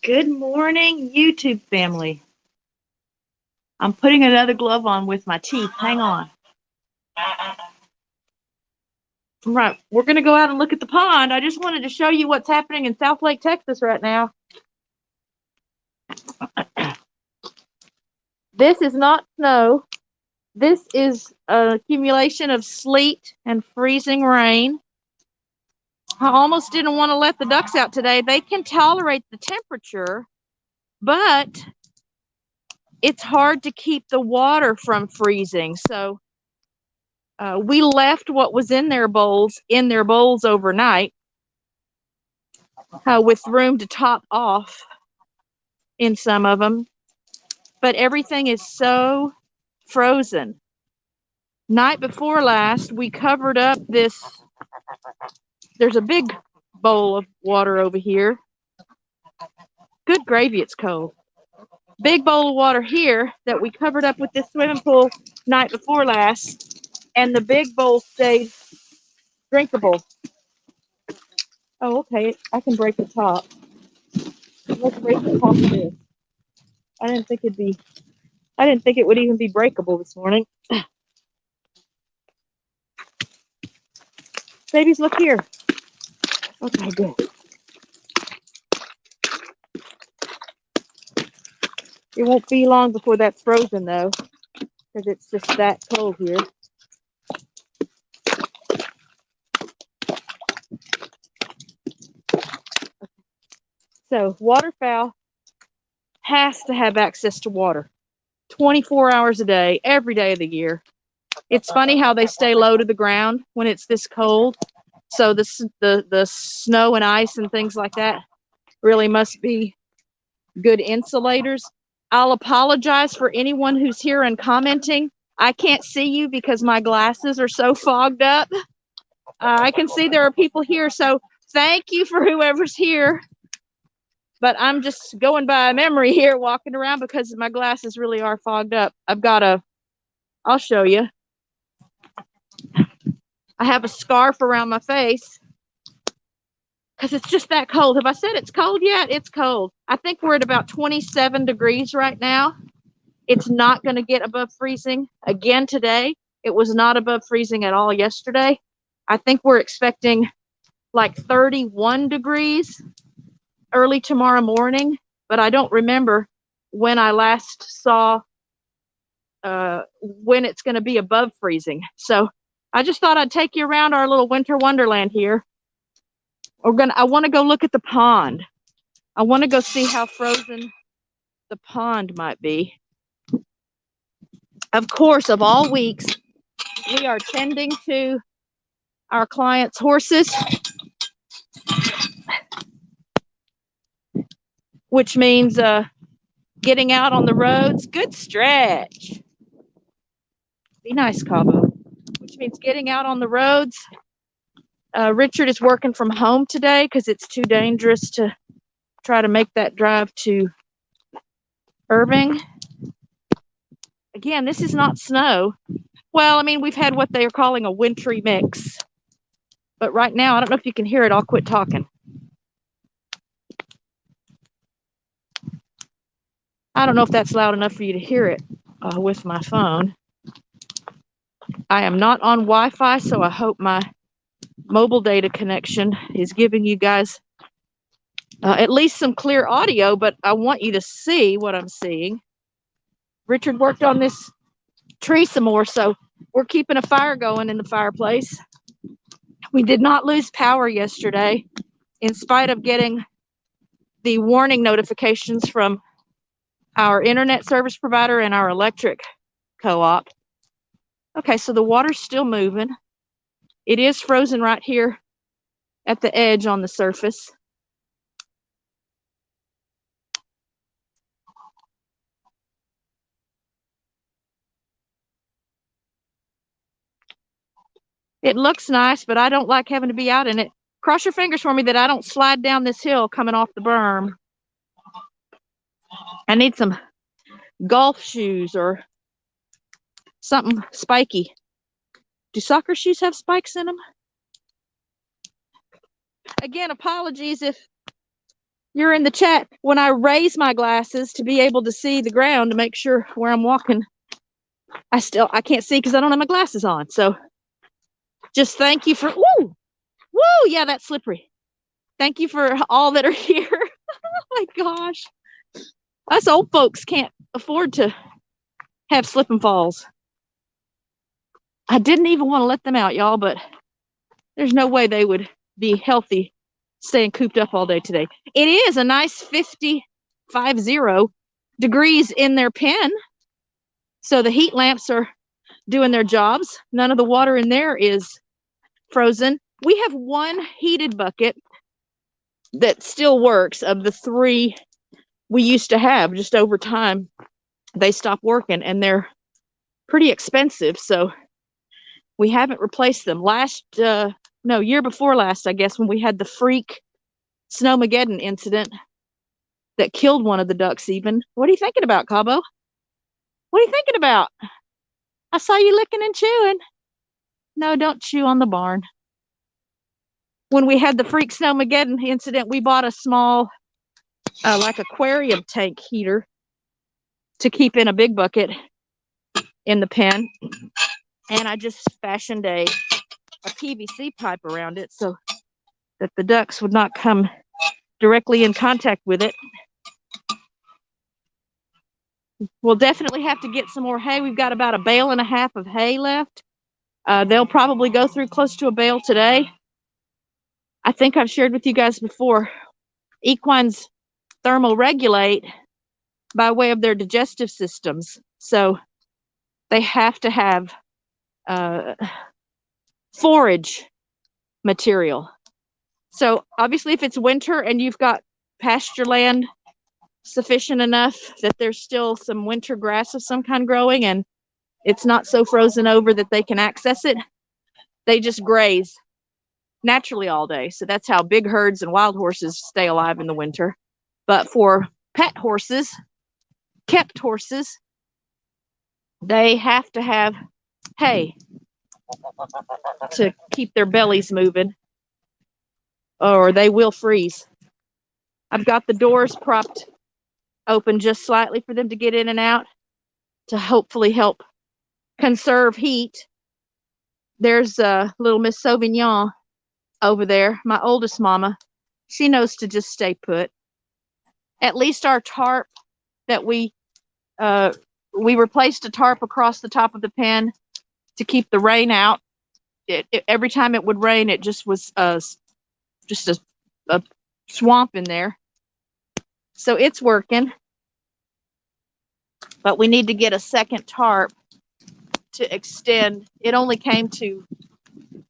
Good morning, YouTube family. I'm putting another glove on with my teeth. Hang on. All right, we're going to go out and look at the pond. I just wanted to show you what's happening in South Lake, Texas right now. This is not snow. This is an accumulation of sleet and freezing rain. I almost didn't want to let the ducks out today. They can tolerate the temperature, but it's hard to keep the water from freezing. So we left what was in their bowls overnight with room to top off in some of them. But everything is so frozen. Night before last, we covered up this. There's a big bowl of water over here. Good gravy, it's cold. Big bowl of water here that we covered up with this swimming pool night before last. And the big bowl stayed drinkable. Oh, okay. I can break the top. Let's break the top of this. I didn't think it would even be breakable this morning. Babies, look here. Okay, good. It won't be long before that's frozen, though, because it's just that cold here. So, waterfowl has to have access to water 24 hours a day, every day of the year. It's funny how they stay low to the ground when it's this cold. So the snow and ice and things like that really must be good insulators. I'll apologize for anyone who's here and commenting. I can't see you because my glasses are so fogged up. I can see there are people here, so thank you for whoever's here. But I'm just going by memory here, walking around because my glasses really are fogged up. I'll show you. I have a scarf around my face because it's just that cold. Have I said it's cold yet? It's cold. I think we're at about 27 degrees right now. It's not going to get above freezing again today. It was not above freezing at all yesterday. I think we're expecting like 31 degrees early tomorrow morning, but I don't remember when I last saw when it's going to be above freezing. So I just thought I'd take you around our little winter wonderland here. I want to go look at the pond. I want to go see how frozen the pond might be. Of course, of all weeks, we are tending to our clients' horses, which means getting out on the roads. Good stretch. Be nice, Cabo. Which means getting out on the roads. Richard is working from home today because it's too dangerous to try to make that drive to Irving. Again, this is not snow. Well, I mean, we've had what they are calling a wintry mix. But right now, I don't know if you can hear it. I'll quit talking. I don't know if that's loud enough for you to hear it with my phone. I am not on Wi-Fi, so I hope my mobile data connection is giving you guys at least some clear audio, but I want you to see what I'm seeing. Richard worked on this tree some more, so we're keeping a fire going in the fireplace. We did not lose power yesterday, in spite of getting the warning notifications from our internet service provider and our electric co-op. Okay, so the water's still moving. It is frozen right here at the edge on the surface. It looks nice, but I don't like having to be out in it. Cross your fingers for me that I don't slide down this hill coming off the berm. I need some golf shoes or something spiky. Do soccer shoes have spikes in them? Again, apologies if You're in the chat. When I raise my glasses to be able to see the ground to make sure where I'm walking, I can't see because I don't have my glasses on. So just thank you for, woo, yeah, that's slippery. Thank you for all that are here. Oh my gosh. Us old folks can't afford to have slip and falls. I didn't even want to let them out, y'all, but there's no way they would be healthy staying cooped up all day today. It is a nice 50 degrees in their pen. So the heat lamps are doing their jobs. None of the water in there is frozen. We have one heated bucket that still works of the 3 we used to have. Just over time, they stopped working and they're pretty expensive. So we haven't replaced them. Year before last, I guess, when we had the freak Snowmageddon incident that killed one of the ducks even. What are you thinking about, Cabo? What are you thinking about? I saw you licking and chewing. No, don't chew on the barn. When we had the freak Snowmageddon incident, we bought a small, like aquarium tank heater to keep in a big bucket in the pen. And I just fashioned a PVC pipe around it so that the ducks would not come directly in contact with it. We'll definitely have to get some more hay. We've got about 1.5 bales of hay left. They'll probably go through close to 1 bale today. I think I've shared with you guys before, equines thermoregulate by way of their digestive systems. So they have to have forage material. So obviously if it's winter and you've got pasture land sufficient enough that there's still some winter grass of some kind growing and it's not so frozen over that they can access it, they just graze naturally all day. So that's how big herds and wild horses stay alive in the winter. But for pet horses, kept horses, they have to have hay to keep their bellies moving or they will freeze. I've got the doors propped open just slightly for them to get in and out to hopefully help conserve heat. There's little Miss Sauvignon over there, my oldest mama. She knows to just stay put. At least our tarp that we replaced a tarp across the top of the pen to keep the rain out. Every time it would rain, it just was just a swamp in there. So it's working. But we need to get a second tarp to extend. It only came to, you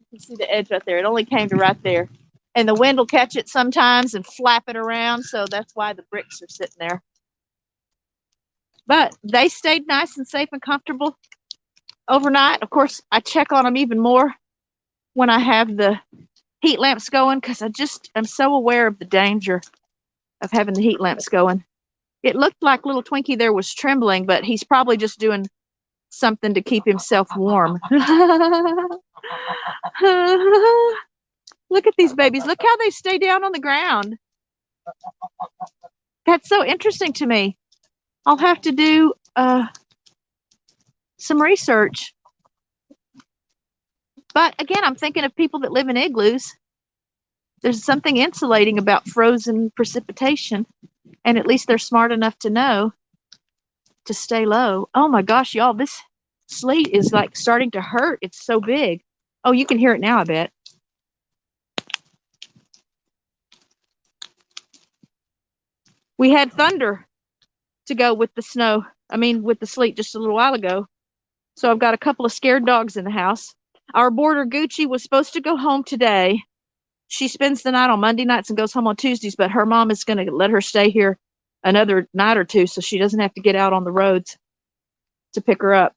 can see the edge right there. It only came to right there. And the wind will catch it sometimes and flap it around. So that's why the bricks are sitting there. But they stayed nice and safe and comfortable overnight. Of course, I check on them even more when I have the heat lamps going because I'm so aware of the danger of having the heat lamps going. It looked like little Twinkie there was trembling, but he's probably just doing something to keep himself warm. Look at these babies. Look how they stay down on the ground. That's so interesting to me. I'll have to do some research. But again, I'm thinking of people that live in igloos. There's something insulating about frozen precipitation. And at least they're smart enough to know to stay low. Oh my gosh, y'all, this sleet is like starting to hurt. It's so big. Oh, you can hear it now, I bet. We had thunder to go with the snow. With the sleet just a little while ago. So I've got a couple of scared dogs in the house. Our boarder Gucci was supposed to go home today. She spends the night on Monday nights and goes home on Tuesdays, but her mom is going to let her stay here another night or two so she doesn't have to get out on the roads to pick her up.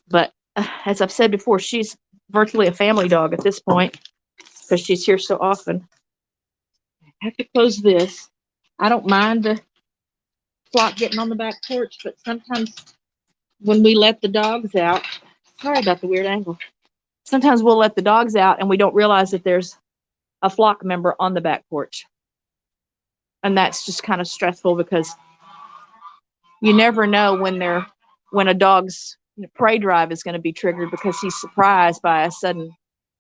But as I've said before, she's virtually a family dog at this point because she's here so often. I have to close this. I don't mind the flock getting on the back porch, but sometimes when we let the dogs out, sorry about the weird angle. Sometimes we'll let the dogs out and we don't realize that there's a flock member on the back porch. And that's just kind of stressful because you never know when a dog's prey drive is going to be triggered because he's surprised by a sudden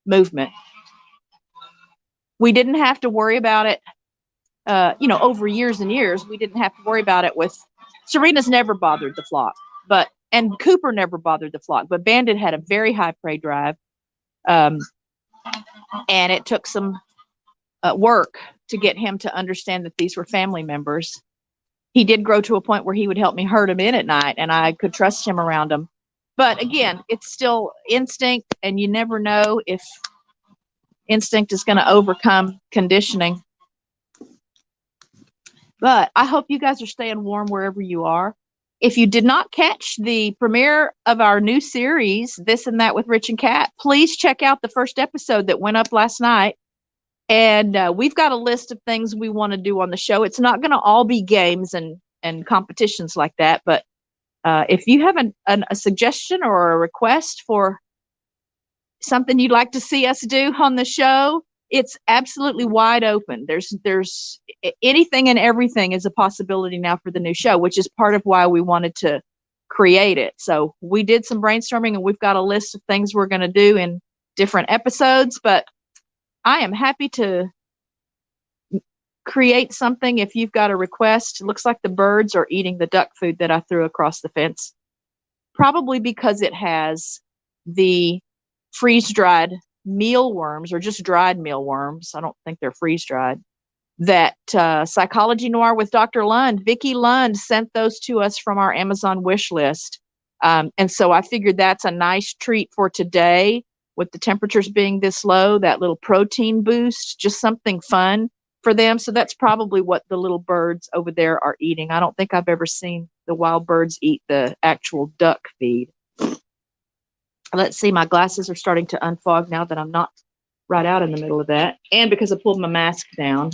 movement. We didn't have to worry about it, over years and years. We didn't have to worry about it with Serena's never bothered the flock, and Cooper never bothered the flock, but Bandit had a very high prey drive. And it took some work to get him to understand that these were family members. He did grow to a point where he would help me herd him in at night, and I could trust him around him. But again, it's still instinct, and you never know if instinct is going to overcome conditioning. But I hope you guys are staying warm wherever you are. If you did not catch the premiere of our new series, This and That with Rich and Kat, please check out the first episode that went up last night. And we've got a list of things we want to do on the show. It's not going to all be games and competitions like that. But if you have a suggestion or a request for something you'd like to see us do on the show, it's absolutely wide open. There's anything and everything is a possibility now for the new show, which is part of why we wanted to create it. So we did some brainstorming, and we've got a list of things we're going to do in different episodes, but I am happy to create something if you've got a request. It looks like the birds are eating the duck food that I threw across the fence, probably because it has the freeze-dried mealworms, or just dried mealworms. I don't think they're freeze-dried. That Psychology Noir with Dr. Lund, Vicki Lund, sent those to us from our Amazon wish list. And so I figured that's a nice treat for today, with the temperatures being this low, that little protein boost, just something fun for them. So that's probably what the little birds over there are eating. I don't think I've ever seen the wild birds eat the actual duck feed. Let's see, my glasses are starting to unfog now that I'm not right out in the middle of that. And because I pulled my mask down.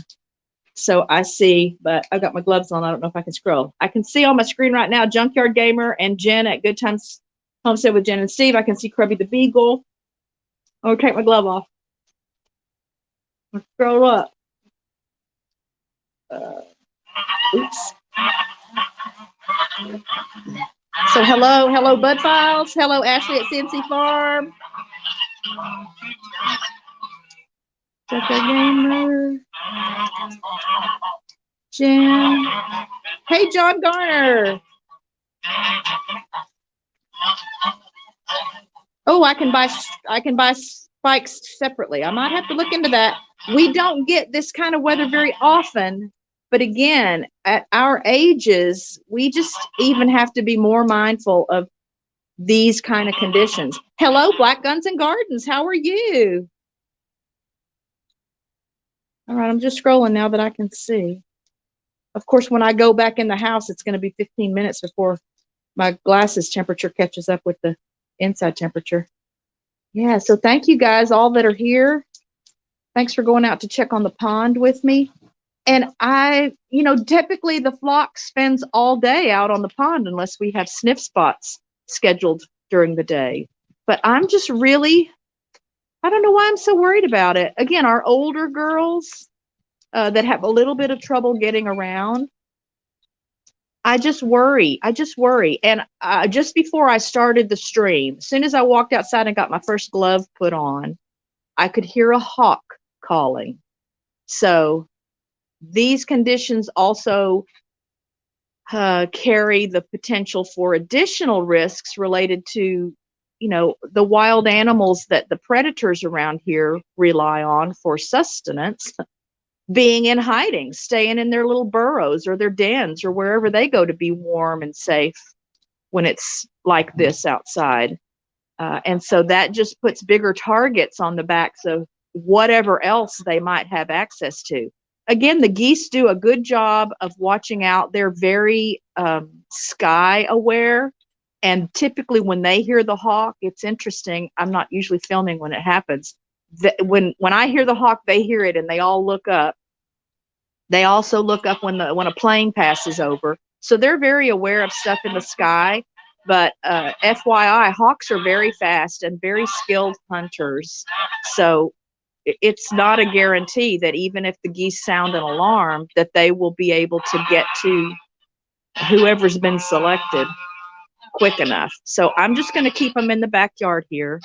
So I see, but I've got my gloves on. I don't know if I can scroll. I can see on my screen right now, Junkyard Gamer and Jen at Good Times Homestead with Jen and Steve. I can see Krubby the Beagle. I'll take my glove off. I'll scroll up. Oops. So hello Bud Files. Hello Ashley at CNC Farm. Junkyard Gamer. Jen. Hey, John Garner. Oh, I can buy spikes separately. I might have to look into that. We don't get this kind of weather very often, but again, at our ages, we just even have to be more mindful of these kind of conditions. Hello, Black Guns and Gardens. How are you? All right, I'm just scrolling now that I can see. Of course, when I go back in the house, it's going to be 15 minutes before my glasses temperature catches up with the inside temperature. Yeah, so thank you guys, all that are here. Thanks for going out to check on the pond with me. And typically the flock spends all day out on the pond unless we have sniff spots scheduled during the day. But I'm just really, I don't know why I'm so worried about it. Again, our older girls that have a little bit of trouble getting around, I just worry. And just before I started the stream, as soon as I walked outside and got my first glove put on, I could hear a hawk calling. So these conditions also carry the potential for additional risks related to, the wild animals that the predators around here rely on for sustenance, being in hiding, staying in their little burrows or their dens or wherever they go to be warm and safe when it's like this outside. And so that just puts bigger targets on the backs of whatever else they might have access to. Again, the geese do a good job of watching out. They're very sky aware. And typically when they hear the hawk, it's interesting. I'm not usually filming when it happens. When I hear the hawk, they hear it and they all look up. They also look up when a plane passes over. So they're very aware of stuff in the sky. But FYI, hawks are very fast and very skilled hunters. So it's not a guarantee that even if the geese sound an alarm, that they will be able to get to whoever's been selected quick enough. So I'm just going to keep them in the backyard here.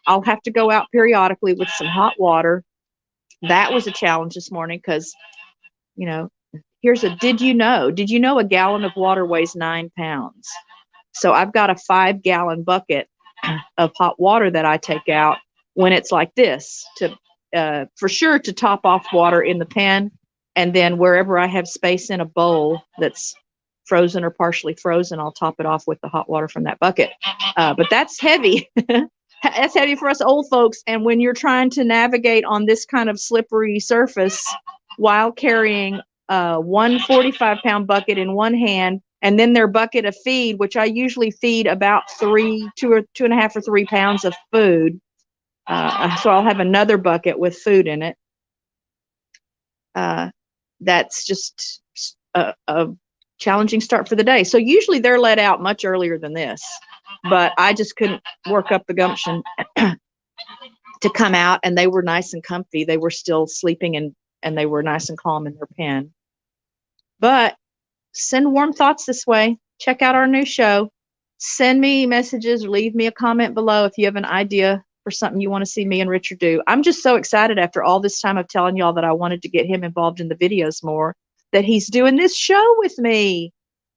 I'll have to go out periodically with some hot water. That was a challenge this morning because, you know, here's a did you know a gallon of water weighs 9 pounds? So I've got a 5-gallon bucket of hot water that I take out when it's like this to for sure to top off water in the pen, and then wherever I have space in a bowl that's frozen or partially frozen, I'll top it off with the hot water from that bucket. But that's heavy. That's heavy for us old folks. And when you're trying to navigate on this kind of slippery surface while carrying one 45-pound bucket in one hand, and then their bucket of feed, which I usually feed about 2.5 or 3 pounds of food. So I'll have another bucket with food in it. That's just a challenging start for the day. So usually they're let out much earlier than this, but I just couldn't work up the gumption to come out, and they were nice and comfy. They were still sleeping, and they were nice and calm in their pen. But send warm thoughts this way. Check out our new show. Send me messages or leave me a comment below if you have an idea for something you want to see me and Richard do. I'm just so excited after all this time of telling y'all that I wanted to get him involved in the videos more, that he's doing this show with me.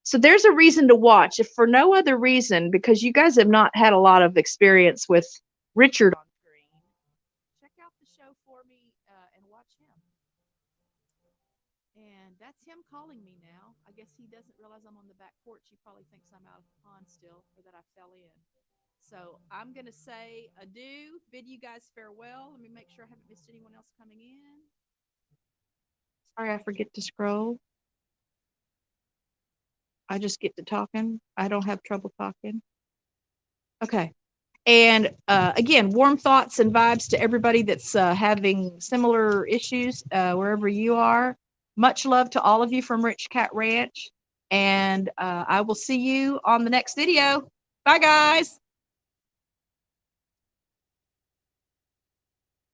So there's a reason to watch, if for no other reason, because you guys have not had a lot of experience with Richard on screen. Check out the show for me and watch him. And that's him calling me now. I guess he doesn't realize I'm on the back porch. He probably thinks I'm out of the pond still, or that I fell in. So I'm going to say adieu, bid you guys farewell. Let me make sure I haven't missed anyone else coming in. Sorry, I forget to scroll. I just get to talking. I don't have trouble talking. Okay. And again, warm thoughts and vibes to everybody that's having similar issues wherever you are. Much love to all of you from Rich Cat Ranch. And I will see you on the next video. Bye, guys.